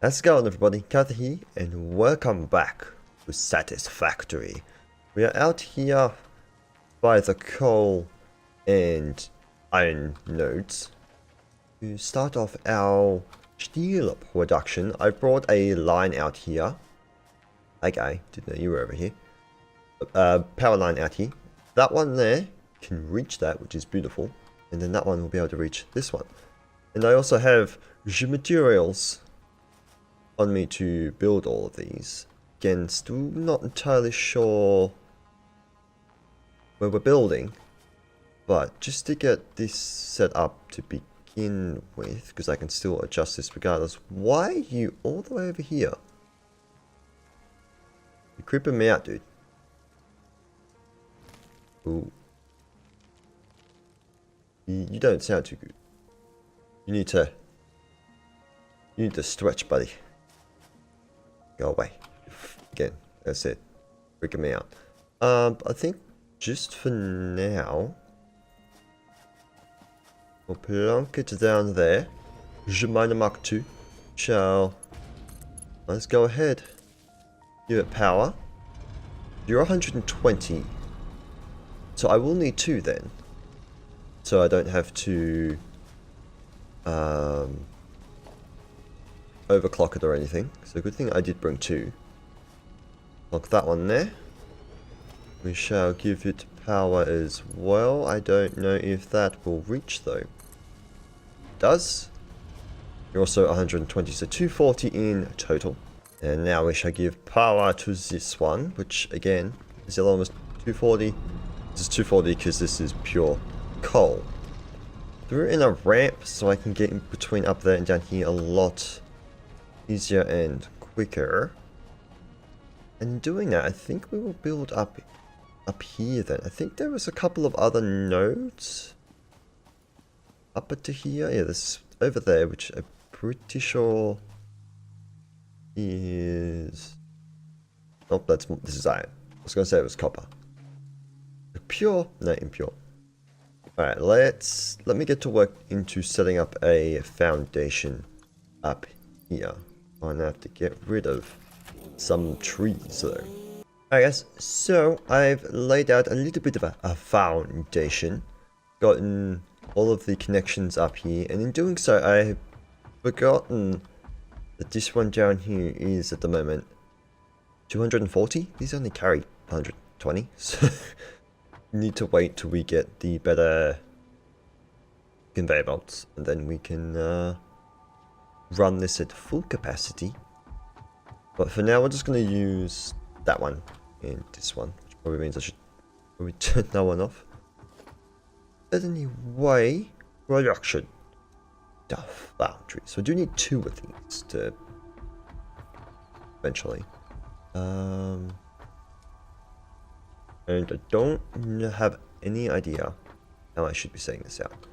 How's it going, everybody? Kyther here, and welcome back to Satisfactory. We are out here by the coal and iron nodes to start off our steel production. I brought a line out here. Hi guy, didn't know you were over here. Power line out here. That one there can reach that, which is beautiful. And then that one will be able to reach this one. And I also have materials on me to build all of these. Again, still not entirely sure where we're building, but just to get this set up to begin with, because I can still adjust this regardless. Why are you all the way over here? You're creeping me out, dude. Ooh. You don't sound too good. You need to stretch, buddy. Go away. Again, that's it. Freaking me out. I think just for now, we'll plonk it down there. Je mine Mark 2. Let's go ahead. Give it power. You're 120. So I will need 2 then. So I don't have to overclock it or anything. So good thing I did bring 2. Lock that one there. We shall give it power as well. I don't know if that will reach though. It does. You're also 120, so 240 in total. And now we shall give power to this one, which again is the other one was 240. This is 240 because this is pure coal. Threw in a ramp so I can get in between up there and down here a lot easier and quicker. And doing that, I think we will build up here then. I think there was a couple of other nodes up to here. Yeah, this over there, which I'm pretty sure is... Oh, this is iron. I was going to say it was copper. Pure? No, impure. Alright, let me get to work into setting up a foundation up here. I'm gonna have to get rid of some trees though. Alright guys, so I've laid out a little bit of a foundation. Gotten all of the connections up here, and in doing so I've forgotten that this one down here is at the moment 240. These only carry 120, so need to wait till we get the better conveyor belts, and then we can run this at full capacity. But for now, we're just going to use that one and this one, which probably means I should probably turn that one off. But anyway, production. The foundry. So I do need 2 of these to eventually. And I don't have any idea how I should be saying this out.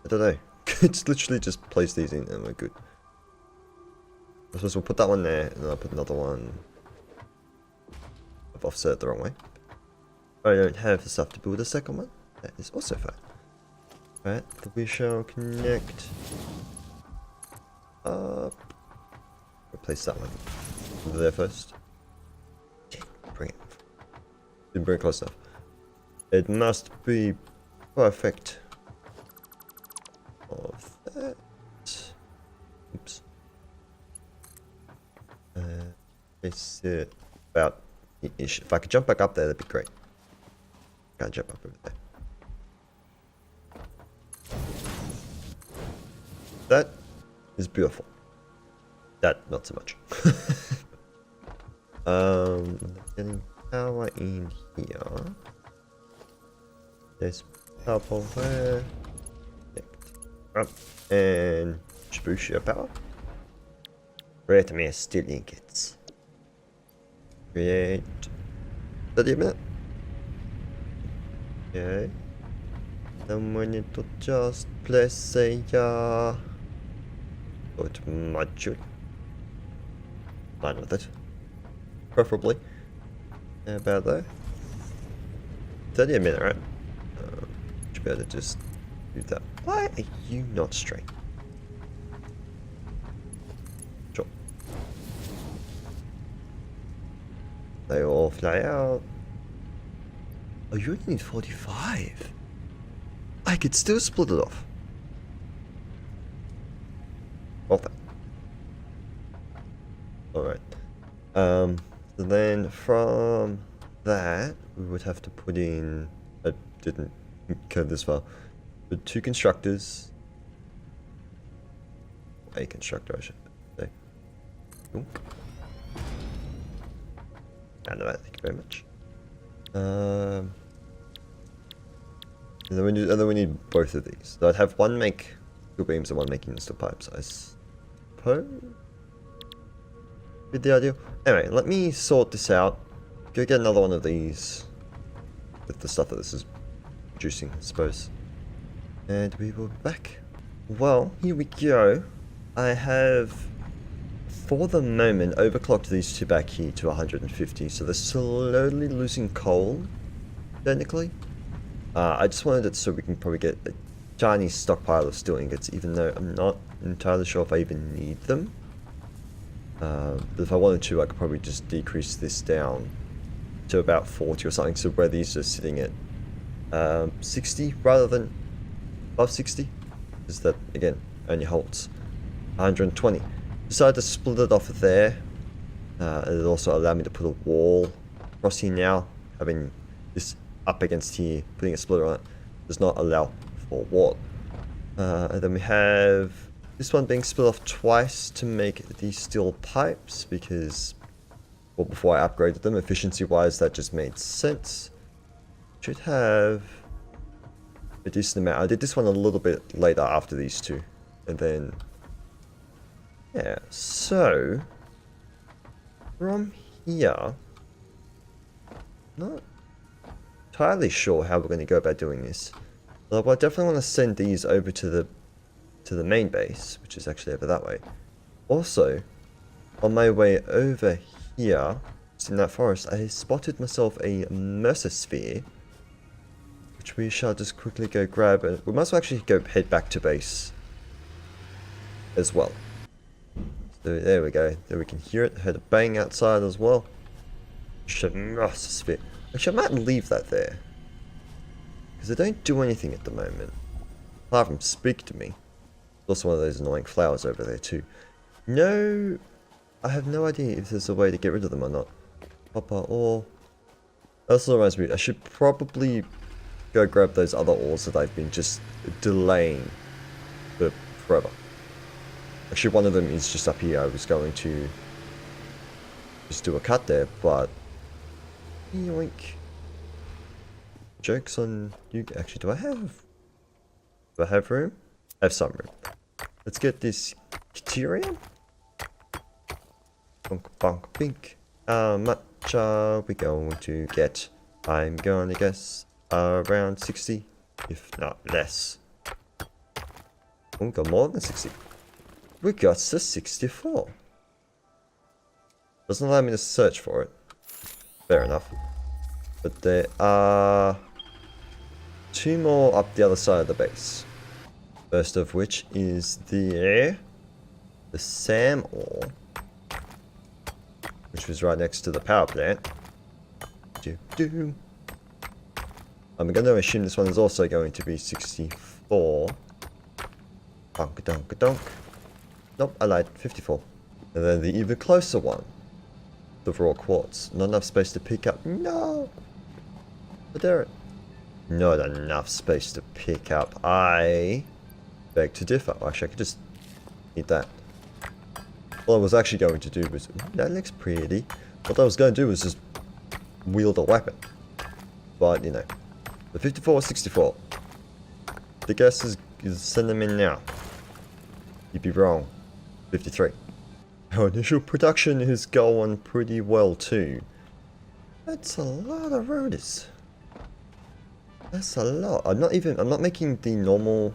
I don't know. It's literally just place these in and we're good. I suppose we'll put that one there and then I'll put another one. I've offset it the wrong way. I don't have the stuff to build a second one. That is also fine. Alright, we shall connect up. Replace that one there first. Bring it. Didn't bring it close enough. It must be perfect. Of that. Oops. It's about ish. If I could jump back up there, that'd be great. Can't jump up over there. That is beautiful. That, not so much. Getting power in here. There's power there. Up and boost your power. Create me a steel ingots. Create 30 a minute. Okay. Then we need to just place a module. Fine with it. Preferably. About there. 30 a minute, right? Should be able to just do that. Why are you not straight? Sure. They all fly out. Oh, you only need 45. I could still split it off. Well then. Alright. So then from that, we would have to put in... I didn't go this far. But 2 constructors. A constructor, I should say. Ooh. And that, thank you very much. And then we need both of these. So I'd have one make steel beams and one making steel pipes, I suppose. Be the ideal. Anyway, let me sort this out. Go get another one of these with the stuff that this is producing, I suppose. And we will be back. Well, here we go. I have, for the moment, overclocked these two back here to 150, so they're slowly losing coal, technically. I just wanted it so we can probably get a tiny stockpile of steel ingots, even though I'm not entirely sure if I even need them. But if I wanted to, I could probably just decrease this down to about 40 or something, so where these are sitting at 60 rather than above 60, because that, again, only holds 120. Decided to split it off there. It also allowed me to put a wall across here now. Having this up against here, putting a splitter on it, does not allow for wall. And then we have this one being split off twice to make these steel pipes, because, well, before I upgraded them, efficiency-wise, that just made sense. Should have a decent amount. I did this one a little bit later after these two, and then yeah. So from here, not entirely sure how we're going to go about doing this. But I definitely want to send these over to the main base, which is actually over that way. Also, on my way over here, just in that forest, I spotted myself a Mercer-sphere, which we shall just quickly go grab, and we must actually go head back to base as well. So there we go. There we can hear it. Heard a bang outside as well. Mercer-sphere. Actually, I might leave that there, because they don't do anything at the moment, apart from speak to me. There's also one of those annoying flowers over there too. No, I have no idea if there's a way to get rid of them or not. Copper ore. That also reminds me, I should probably go grab those other ores that I've been just delaying for forever. Actually, one of them is just up here. I was going to just do a cut there, but yoink. Jokes on you. Actually, do I have room? I have some room. Let's get this Kyther. Bonk bonk pink. How much are we going to get? I'm gonna guess around 60, if not less. We got more than 60. We got to 64. Doesn't allow me to search for it. Fair enough. But there are 2 more up the other side of the base. First of which is the SAM ore, which was right next to the power plant. I'm going to assume this one is also going to be 64. Donk donk donk. Nope, I lied. 54. And then the even closer one, the raw quartz. Not enough space to pick up. No! But there, not enough space to pick up. I beg to differ. Actually, I could just eat that. What I was actually going to do was... that looks pretty. What I was going to do was just wield a weapon. But, you know. The 54 or 64. The guess is send them in now. You'd be wrong. 53. Our initial production is going pretty well too. That's a lot of rotors. That's a lot. I'm not making the normal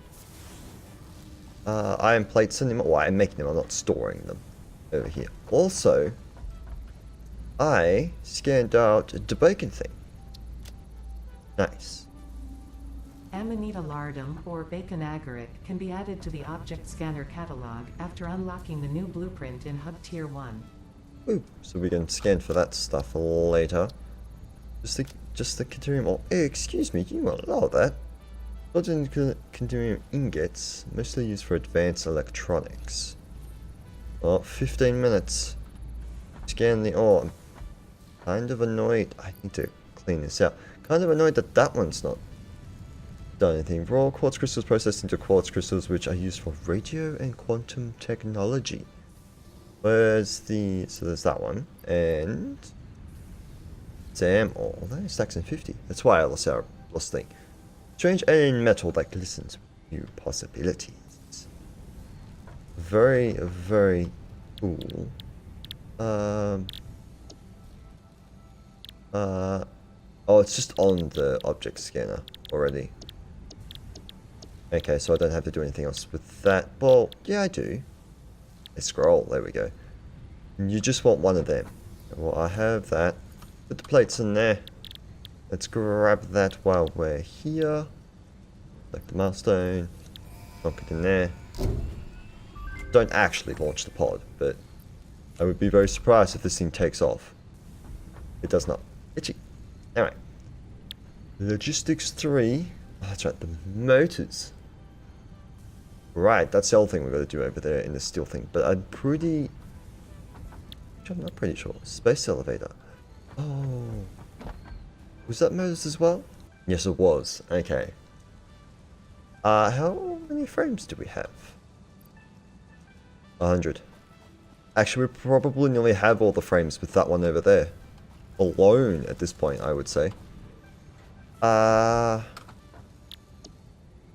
iron plates anymore. Well, I'm making them, I'm not storing them over here. Also, I scanned out the bacon thing. Nice. Amanita lardum or bacon agaric can be added to the object scanner catalog after unlocking the new blueprint in Hub Tier 1. Ooh, so we can scan for that stuff later. Just the Kytherium. Oh, hey, excuse me, you won't allow that. Kytherium ingots, mostly used for advanced electronics. Oh, 15 minutes. Scan the ore. I'm kind of annoyed. I need to clean this out. Kind of annoyed that that one's not done anything. Raw quartz crystals processed into quartz crystals, which are used for radio and quantum technology. Where's the... So there's that one. And... Damn, all those stacks in 50. That's why I lost our lost thing. Strange alien metal that glistens with new possibilities. Very, very cool. Oh, it's just on the object scanner already. Okay, so I don't have to do anything else with that. Well, yeah, I do. A scroll, there we go. You just want one of them. Well, I have that. Put the plates in there. Let's grab that while we're here. Select the milestone. Plonk it in there. Don't actually launch the pod, but I would be very surprised if this thing takes off. It does not. Itchy. Alright. Logistics 3. Oh, that's right, the motors. Right, that's the other thing we've got to do over there in the steel thing. But I'm not pretty sure. Space elevator. Oh. Was that motors as well? Yes, it was. Okay. How many frames do we have? 100. Actually, we probably nearly have all the frames with that one over there. Alone at this point, I would say.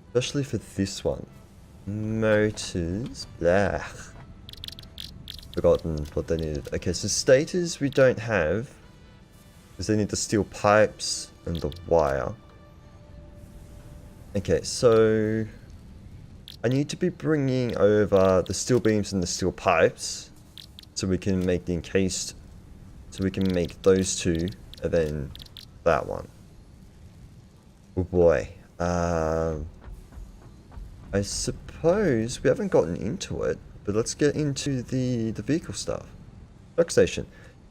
Especially for this one. Motors. Blah. Forgotten what they needed. Okay, so stators we don't have. Because they need the steel pipes and the wire. Okay, so I need to be bringing over the steel beams and the steel pipes. So we can make the encased. So we can make those two. And then that one. Oh boy. I suppose we haven't gotten into it, but let's get into the vehicle stuff. Dock station.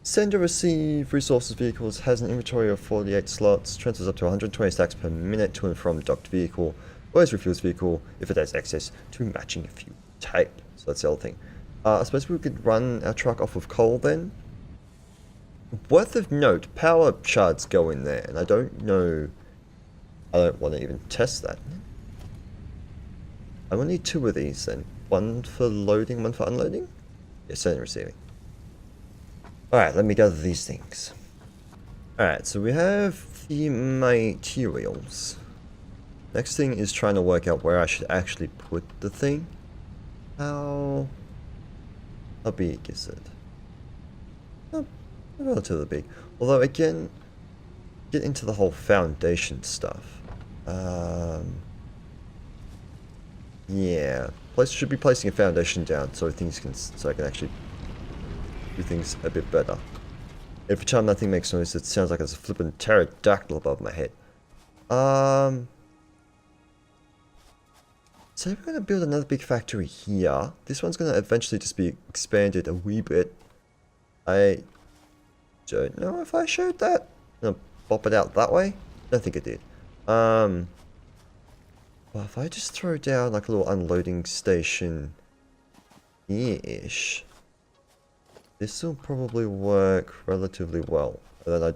Send or receive resources vehicles has an inventory of 48 slots, transfers up to 120 stacks per minute to and from docked vehicle, always refuels vehicle if it has access to matching fuel type. So that's the other thing. I suppose we could run our truck off of coal then. Worth of note, power shards go in there, and I don't know. I don't want to even test that. I will need 2 of these then. One for loading, one for unloading? Yeah, sending and receiving. Alright, let me gather these things. Alright, so we have the materials. Next thing is trying to work out where I should actually put the thing. How big is it? Not relatively big. Although again, get into the whole foundation stuff. Yeah, should be placing a foundation down so I can actually do things a bit better. Every time that thing makes noise, it sounds like there's a flippin' pterodactyl above my head. So we're gonna build another big factory here. This one's gonna eventually just be expanded a wee bit. I don't know if I showed that. I'm gonna pop it out that way. Don't think it did. Well, if I just throw down like a little unloading station here-ish, this will probably work relatively well. And then I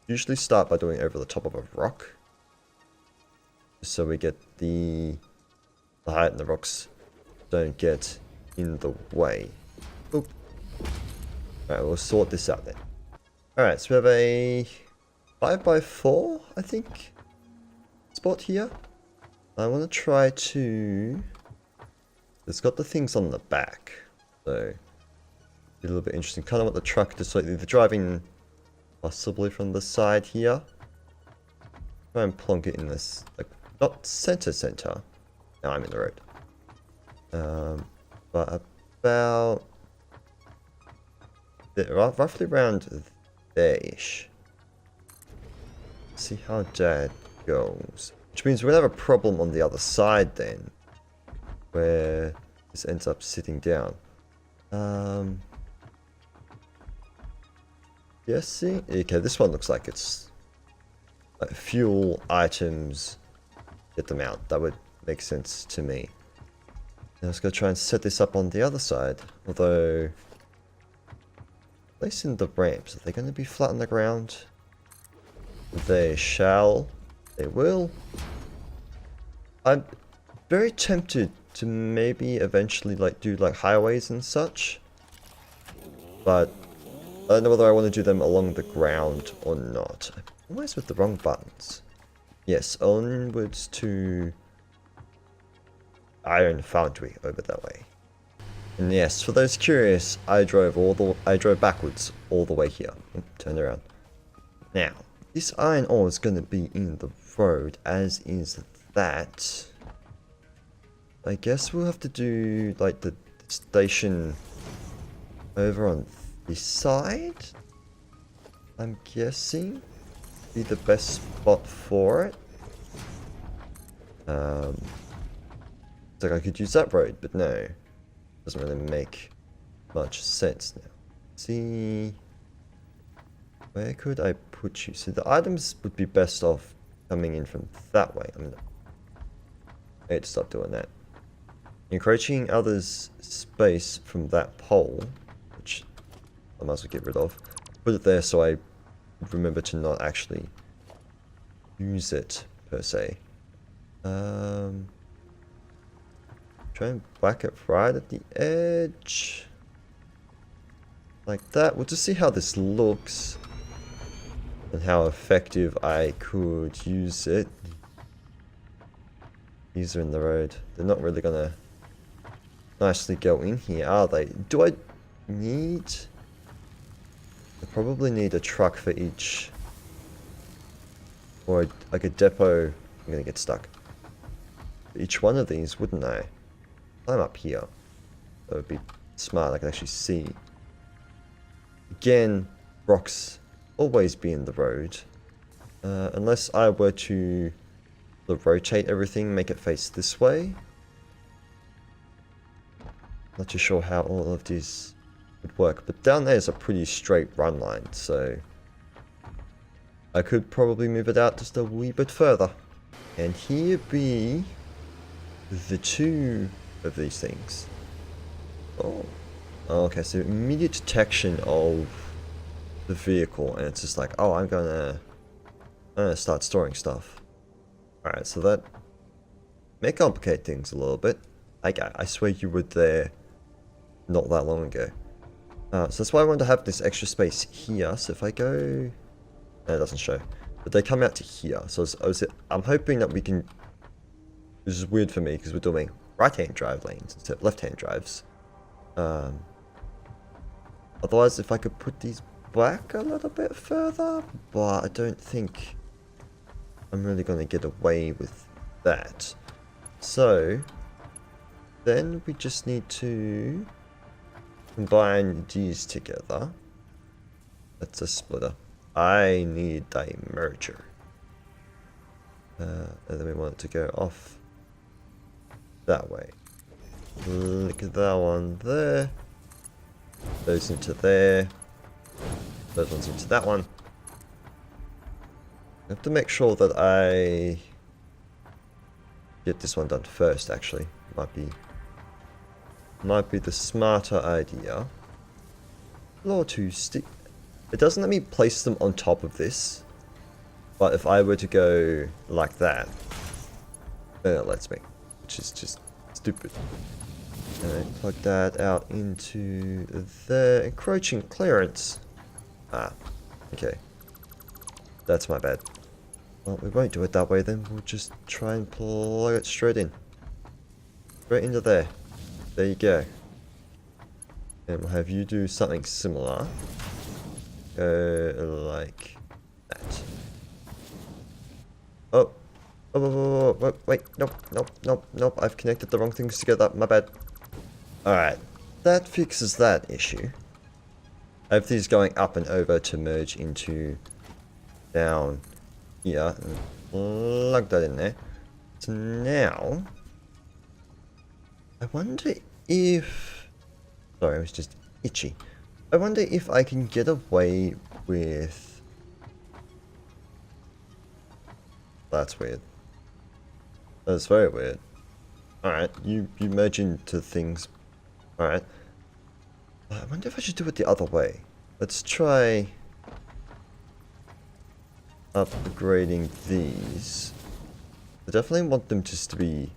usually start by doing it over the top of a rock. So we get the height and the rocks don't get in the way. Oop. Alright, we'll sort this out then. Alright, so we have a 5x4, I think, spot here. I want to try to... It's got the things on the back, so a little bit interesting. Kind of want the truck to slightly the driving possibly from the side here. Try and plonk it in this, like, not center. Now I'm in the road. But about roughly around there-ish. See how that goes. Which means we're going to have a problem on the other side then. Where this ends up sitting down. Yes, see? Okay, this one looks like it's like fuel items. Get them out. That would make sense to me. Now let's go try and set this up on the other side. Although, placing the ramps, are they going to be flat on the ground? They shall. They will. I'm very tempted to maybe eventually like do like highways and such. But I don't know whether I want to do them along the ground or not. I'm always with the wrong buttons. Yes, onwards to Iron Foundry over that way. And yes, for those curious, I drove backwards all the way here. Turn around. Now, this iron ore is going to be in the road, as is that. I guess we'll have to do like the station over on this side. I'm guessing be the best spot for it. It's like I could use that road, but no. Doesn't really make much sense now. See, where could I put you? So the items would be best off coming in from that way. I need to stop doing that. Encroaching others' space from that pole, which I might as well get rid of. Put it there so I remember to not actually use it per se. Try and whack it right at the edge. Like that. We'll just see how this looks. And how effective I could use it. These are in the road. They're not really gonna nicely go in here, are they? Do I need... I probably need a truck for each. Or like a depot. I'm gonna get stuck. For each one of these, wouldn't I? I'm up here. That would be smart. I can actually see. Again, rocks always be in the road. Unless I were to rotate everything, make it face this way. Not too sure how all of these would work. But down there is a pretty straight run line, so I could probably move it out just a wee bit further. And here be the two of these things. Oh, okay, so immediate detection of the vehicle, and it's just like, oh, I'm gonna start storing stuff. Alright, so that may complicate things a little bit. I swear you were there not that long ago. So that's why I wanted to have this extra space here. So if I go... No, it doesn't show. But they come out to here. So I'm hoping that we can... This is weird for me because we're doing right-hand drive lanes instead of left-hand drives. Otherwise, if I could put these back a little bit further, but I don't think I'm really going to get away with that. So then we just need to combine these together. That's a splitter. I need a merger. And then we want it to go off that way. Look at that one there. Those into there. Those ones into that one. I have to make sure that I get this one done first, actually. Might be the smarter idea. Floor to stick. It doesn't let me place them on top of this. But if I were to go like that, then it lets me. Which is just stupid. And plug that out into the encroaching clearance. Ah, okay. That's my bad. Well, we won't do it that way then. We'll just try and plug it straight in. Straight into there. There you go. And we'll have you do something similar. Go like that. Oh. Oh, wait. Nope. I've connected the wrong things together. My bad. Alright. That fixes that issue. I have these going up and over to merge into down here. And plug that in there. So now, I wonder if... Sorry, I was just itchy. I wonder if I can get away with... That's weird. That's very weird. Alright, you merge into things. Alright. I wonder if I should do it the other way. Let's try upgrading these. I definitely want them just to be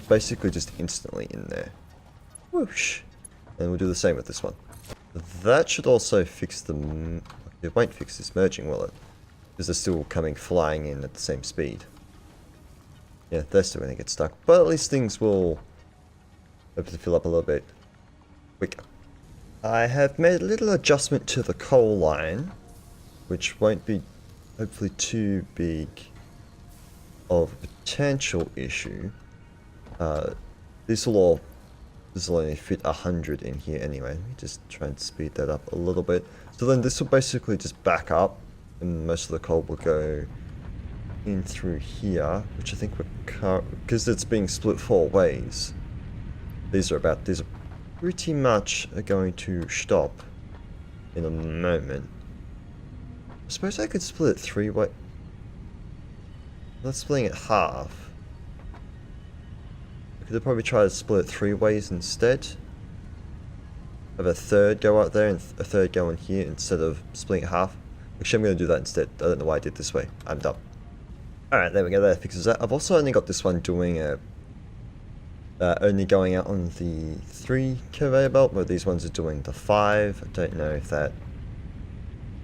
basically just instantly in there. Whoosh. And we'll do the same with this one. That should also fix the... It won't fix this merging, will it? Because they're still coming flying in at the same speed. Yeah, they're still going to get stuck. But at least things will hopefully fill up a little bit quicker. I have made a little adjustment to the coal line, which won't be hopefully too big of a potential issue. This will only fit 100 in here anyway. Let me just try and speed that up a little bit. So then this will basically just back up, and most of the coal will go in through here, which I think we're because it's being split 4 ways. These are pretty much going to stop in a moment. I suppose I could split it 3 ways. Let's splitting it half. I could probably try to split it 3 ways instead. Have a third go out there and a third go in here instead of splitting it half. Actually, I'm going to do that instead. I don't know why I did this way. I'm dumb. Alright, there we go. That fixes that. I've also only got this one doing only going out on the 3 conveyor belt, where these ones are doing the 5. I don't know if that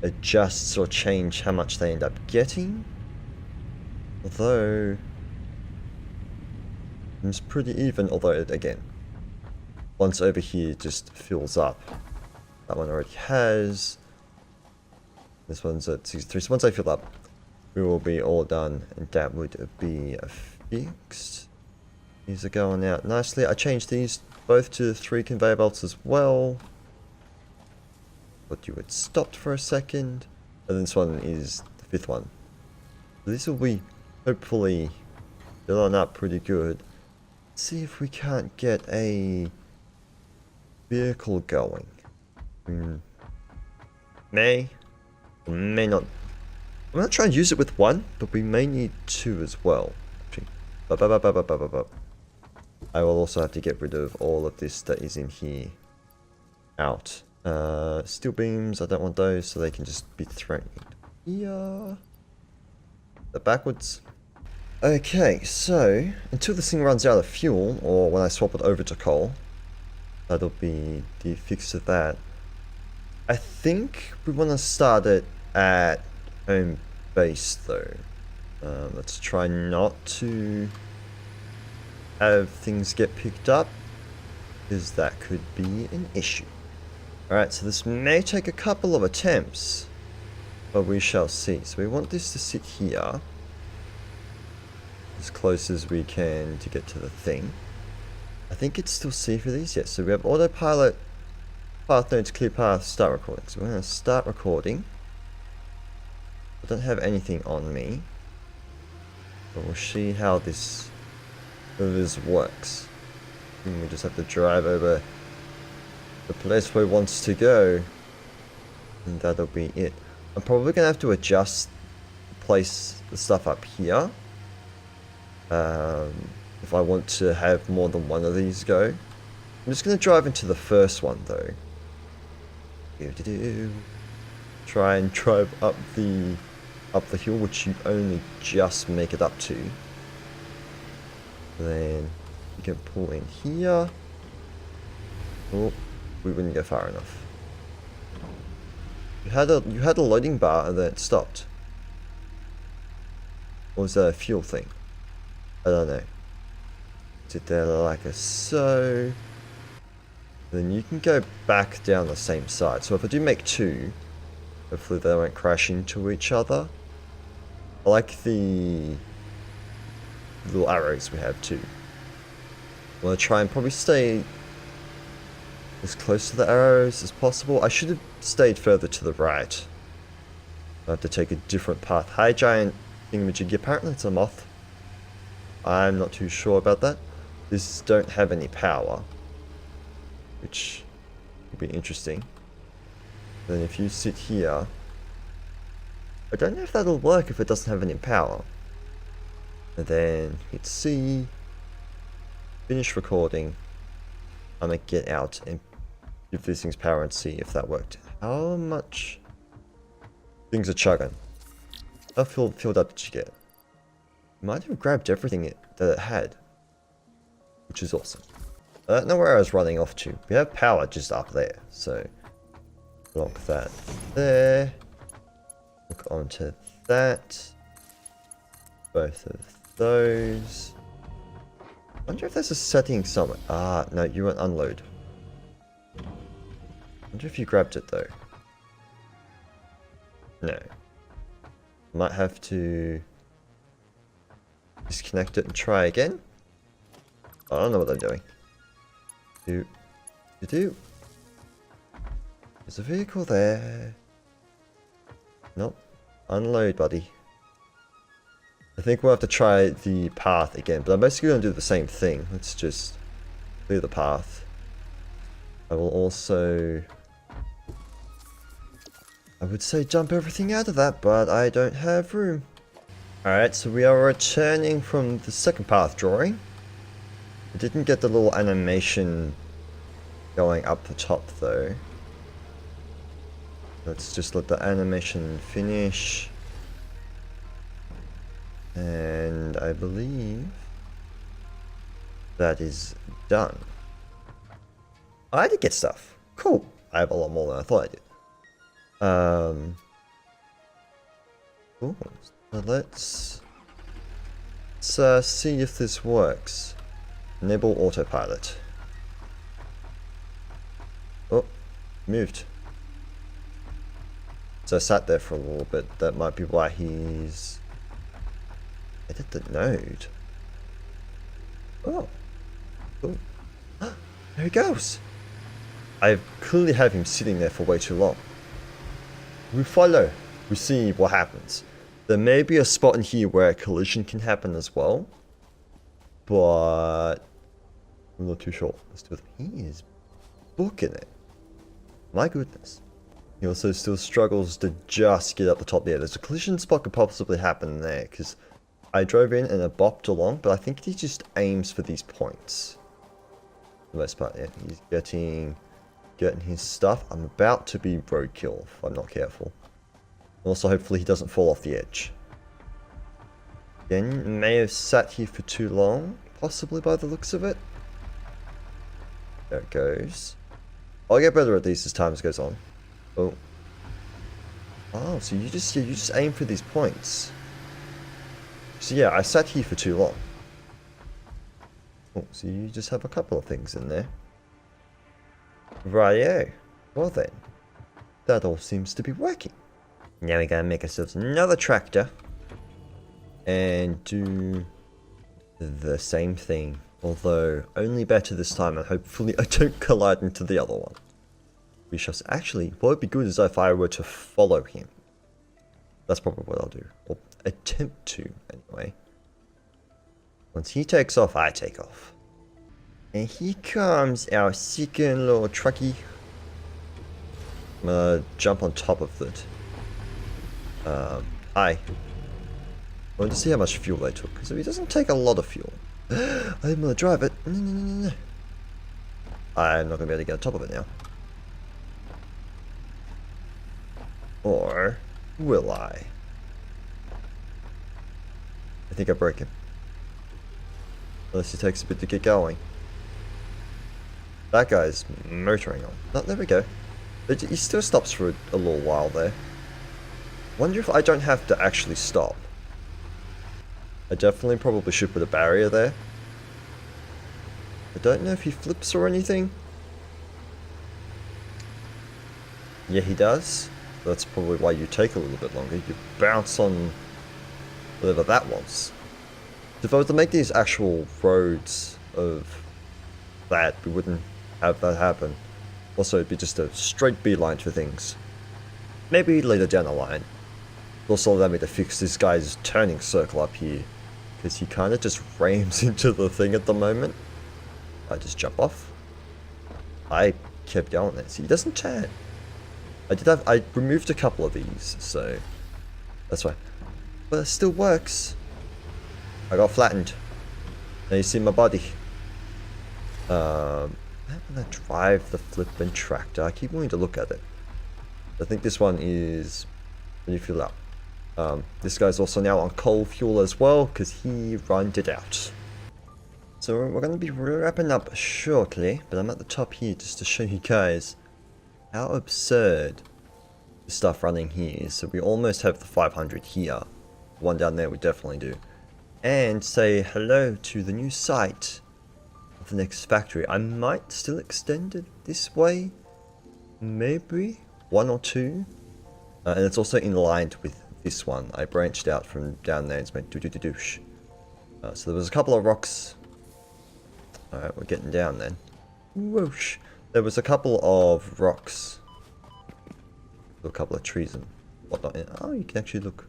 adjusts or change how much they end up getting. Although it's pretty even, although again, once over here just fills up. That one already has. This one's at 63. So once I fill up, we will be all done, and that would be fixed. These are going out nicely. I changed these both to 3 conveyor belts as well. But you had stopped for a second. And this one is the 5th one. So this will be hopefully filling up pretty good. Let's see if we can't get a vehicle going. May or may not. I'm going to try and use it with 1, but we may need 2 as well. Actually, I will also have to get rid of all of this that is in here out. Steel beams, I don't want those, so they can just be thrown in here. They're backwards. Okay, so until this thing runs out of fuel, or when I swap it over to coal, that'll be the fix of that. I think we want to start it at home base though. Let's try not to have things get picked up, because that could be an issue. Alright, so this may take a couple of attempts, but we shall see. So we want this to sit here, as close as we can to get to the thing. I think it's still safe for these, yes. So we have autopilot, path nodes, clear path, start recording. So we're going to start recording. I don't have anything on me, but we'll see how this works. And we just have to drive over the place where it wants to go, and that'll be it. I'm probably going to have to adjust, place the stuff up here. If I want to have more than one of these go. I'm just going to drive into the first one though. Try and drive up the hill, which you only just make it up to. Then you can pull in here. Oh, we wouldn't go far enough. You had a loading bar and then it stopped. Or was that a fuel thing? I don't know. Sit there like so. Then you can go back down the same side. So if I do make 2, hopefully they won't crash into each other. I like the little arrows we have too. I'm going to try and probably stay as close to the arrows as possible. I should have stayed further to the right. I have to take a different path. Hi, giant thingamajiggy. Apparently it's a moth. I'm not too sure about that. These don't have any power, which would be interesting. Then if you sit here, I don't know if that'll work if it doesn't have any power. And then hit C, finish recording. I'm gonna get out and give these things power and see if that worked. How much things are chugging? How filled up did you get? Might have grabbed everything that it had, which is awesome. I don't know where I was running off to. We have power just up there, so lock that there. Look onto that. Both of those. I wonder if there's a setting somewhere. Ah, no, you went unload. I wonder if you grabbed it though. No. Might have to disconnect it and try again. I don't know what I'm doing. There's a vehicle there. Nope. Unload, buddy. I think we'll have to try the path again, but I'm basically going to do the same thing. Let's just clear the path. I will also... I would say jump everything out of that, but I don't have room. Alright, so we are returning from the second path drawing. I didn't get the little animation going up the top though. Let's just let the animation finish. And I believe that is done. I did get stuff. Cool. I have a lot more than I thought I did. Cool. So let's see if this works. Enable autopilot. Oh, moved. So I sat there for a little bit. That might be why he's... edit the node. Oh. Cool. There he goes. I clearly have him sitting there for way too long. We follow. We see what happens. There may be a spot in here where a collision can happen as well. But I'm not too sure. Let's do it. He is booking it. My goodness. He also still struggles to just get up the top there. There's a collision spot could possibly happen there, because I drove in and it bopped along, but I think he just aims for these points. For the most part, yeah. He's getting his stuff. I'm about to be roadkill if I'm not careful. Also, hopefully he doesn't fall off the edge. Again, may have sat here for too long, possibly by the looks of it. There it goes. I'll get better at these as time goes on. Oh. Oh, so you just aim for these points. So yeah, I sat here for too long. Oh, so you just have a couple of things in there. Righto. Well then, that all seems to be working. Now we're gonna make ourselves another tractor and do the same thing, although only better this time, and hopefully I don't collide into the other one. We shall see. Actually, what would be good is if I were to follow him. That's probably what I'll do, or attempt to anyway. Once he takes off, I take off. And here comes our second little truckie. I'm gonna jump on top of it. I wanted to see how much fuel they took, because he doesn't take a lot of fuel. I didn't want to drive it. No. I'm not going to be able to get on top of it now. Or will I? I think I broke him. Unless he takes a bit to get going. That guy's motoring on. Oh, there we go. But he still stops for a little while there. Wonder if I don't have to actually stop. I definitely probably should put a barrier there. I don't know if he flips or anything. Yeah, he does. That's probably why you take a little bit longer. You bounce on whatever that was. If I were to make these actual roads of that, we wouldn't have that happen. Also, it'd be just a straight beeline for things. Maybe later down the line. Also allow me to fix this guy's turning circle up here, because he kind of just rams into the thing at the moment. I just jump off. I kept going there. See, he doesn't chat. I removed a couple of these, so that's why. But it still works. I got flattened. Now you see my body. I'm gonna drive the flippin' tractor. I keep wanting to look at it. I think this one is when you fuel up. This guy's also now on coal fuel as well because he runned it out. So we're going to be wrapping up shortly, but I'm at the top here just to show you guys how absurd the stuff running here is. So we almost have the 500 here. One down there we definitely do. And say hello to the new site of the next factory. I might still extend it this way. Maybe 1 or 2. And it's also in line with this one. I branched out from down there. It's made doo-doo-doo-doosh. So there was a couple of rocks. Alright, we're getting down then. Whoosh. There was a couple of rocks. A couple of trees and whatnot. Oh, you can actually look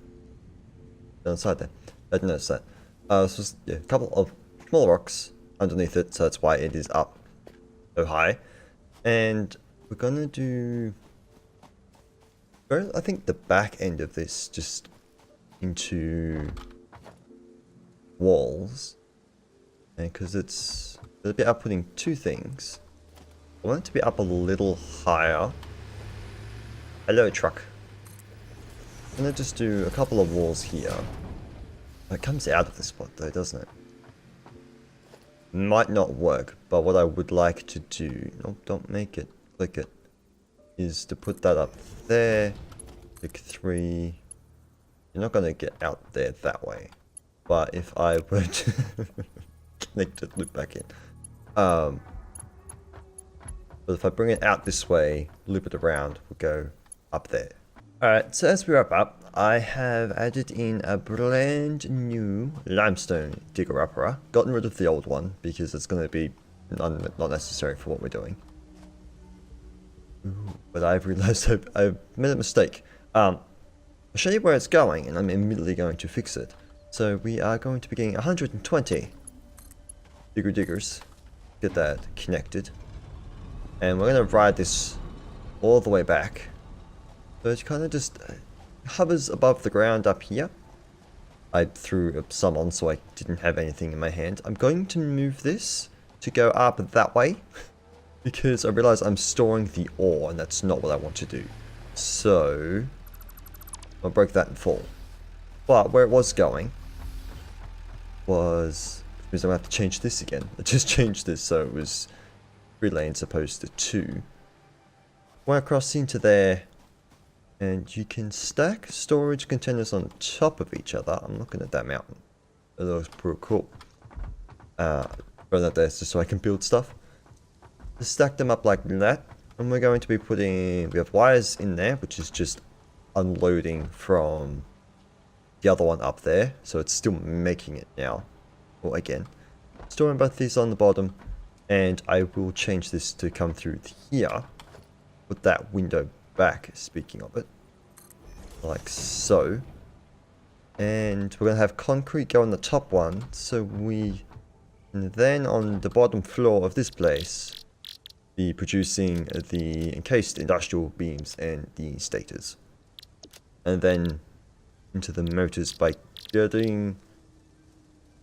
down the side there. I didn't notice that. This was a couple of small rocks underneath it, so that's why it is up so high. And we're gonna do, I think, the back end of this just into walls, and because it's a bit outputting 2 things. I want it to be up a little higher. Hello, truck. I'm gonna just do a couple of walls here. It comes out of the spot though, doesn't it? Might not work, but what I would like to do, no, don't make it, click it, is to put that up there, click 3. You're not gonna get out there that way. But if I were to connect it, loop back in. But if I bring it out this way, loop it around, we'll go up there. Alright, so as we wrap up, I have added in a brand new limestone digger upper. Gotten rid of the old one because it's going to be not necessary for what we're doing. Ooh, but I've realized I've made a mistake. I'll show you where it's going and I'm immediately going to fix it. So we are going to be getting 120 diggers. Get that connected. And we're going to ride this all the way back. So it kind of just hovers above the ground up here. I threw some on so I didn't have anything in my hand. I'm going to move this to go up that way because I realize I'm storing the ore and that's not what I want to do. So I'll break that in full. But where it was going was, because I'm going to have to change this again. I just changed this so it was 3 lanes opposed to 2. Went across into there. And you can stack storage containers on top of each other. I'm looking at that mountain. That looks pretty cool. Run that there just so I can build stuff. Just stack them up like that. And we're going to be putting, we have wires in there, which is just unloading from the other one up there. So it's still making it now. Well, again, storing both these on the bottom. And I will change this to come through here. Put that window back, speaking of it, like so. And we're going to have concrete go on the top one, so we can then on the bottom floor of this place be producing the encased industrial beams and the stators. And then into the motors by getting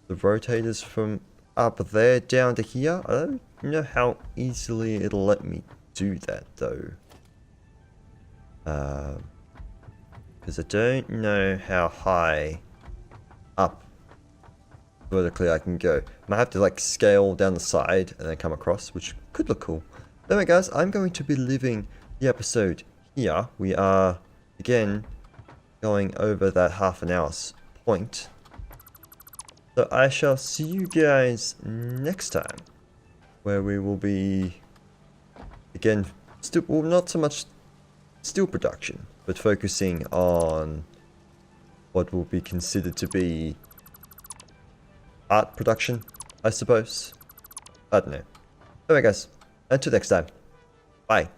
the rotators from up there down to here. I don't know how easily it'll let me do that though. Because I don't know how high up vertically I can go. I might have to like scale down the side and then come across, which could look cool. Anyway guys, I'm going to be leaving the episode here. We are again going over that half an hour's point. So I shall see you guys next time, where we will be again still, well, not so much steel production, but focusing on what will be considered to be art production, I suppose. I don't know. Anyway guys, until next time, bye.